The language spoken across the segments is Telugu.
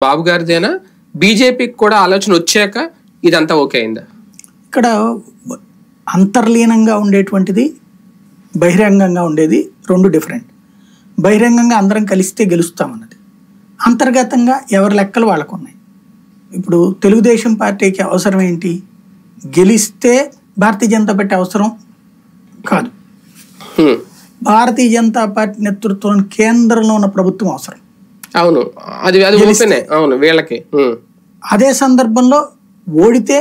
బాబు గారిదేనా బీజేపీకి కూడా ఆలోచన వచ్చాక ఇదంతా ఓకే అయిందా? ఇక్కడ అంతర్లీనంగా ఉండేటువంటిది బహిరంగంగా ఉండేది రెండు డిఫరెంట్. బహిరంగంగా అందరం కలిస్తే గెలుస్తామన్నది, అంతర్గతంగా ఎవరి లెక్కలు వాళ్ళకు ఉన్నాయి. ఇప్పుడు తెలుగుదేశం పార్టీకి అవసరం ఏంటి? గెలిస్తే భారతీయ జనతా పార్టీ అవసరం కాదు, భారతీయ జనతా పార్టీ నేతృత్వం కేంద్రంలో ఉన్న ప్రభుత్వం అవసరం. అవును, అది అవును వీళ్ళకి. అదే సందర్భంలో ఓడితే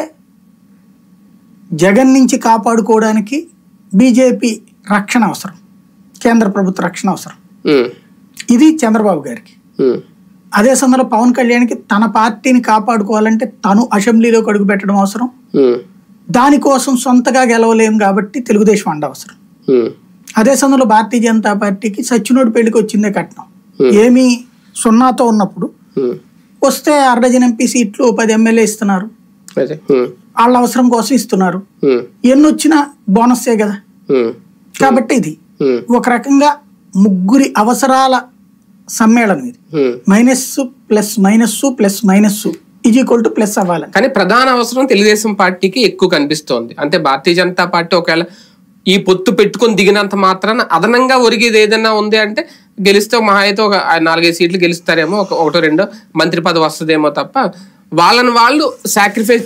జగన్ నుంచి కాపాడుకోవడానికి బీజేపీ రక్షణ అవసరం, కేంద్ర ప్రభుత్వ రక్షణ అవసరం. ఇది చంద్రబాబు గారికి. అదే సందర్భంలో పవన్ కళ్యాణ్కి తన పార్టీని కాపాడుకోవాలంటే తను అసెంబ్లీలోకి అడుగు పెట్టడం అవసరం. దానికోసం సొంతగా గెలవలేము కాబట్టి తెలుగుదేశం అండ అవసరం. అదే సందర్భంలో భారతీయ జనతా పార్టీకి సచ్చినోడి పెళ్లికి వచ్చిందే కట్నం. ఏమి సున్నాతో ఉన్నప్పుడు వస్తే 6 ఎంపీ సీట్లు 10 ఎమ్మెల్యే ఇస్తున్నారు, వాళ్ళ అవసరం కోసం ఇస్తున్నారు. ఎన్ని వచ్చినా బోనస్సే కదా. కాబట్టి ఇది ఒక రకంగా ముగ్గురి అవసరాల సమ్మేళనం. ఇది minus plus minus plus minus ++ అవ్వాలి. కానీ ప్రధాన అవసరం తెలుగుదేశం పార్టీకి ఎక్కువ కనిపిస్తోంది. అంటే భారతీయ జనతా పార్టీ ఒకవేళ ఈ పొత్తు పెట్టుకొని దిగినంత మాత్రాన అదనంగా ఒరిగేది ఏదైనా ఉంది అంటే గెలిస్తే మహా అయితే ఒక 4-5 సీట్లు గెలుస్తారేమో, 1-2 మంత్రి పదవి వస్తుందేమో తప్ప వాళ్ళని వాళ్ళు సాక్రిఫైస్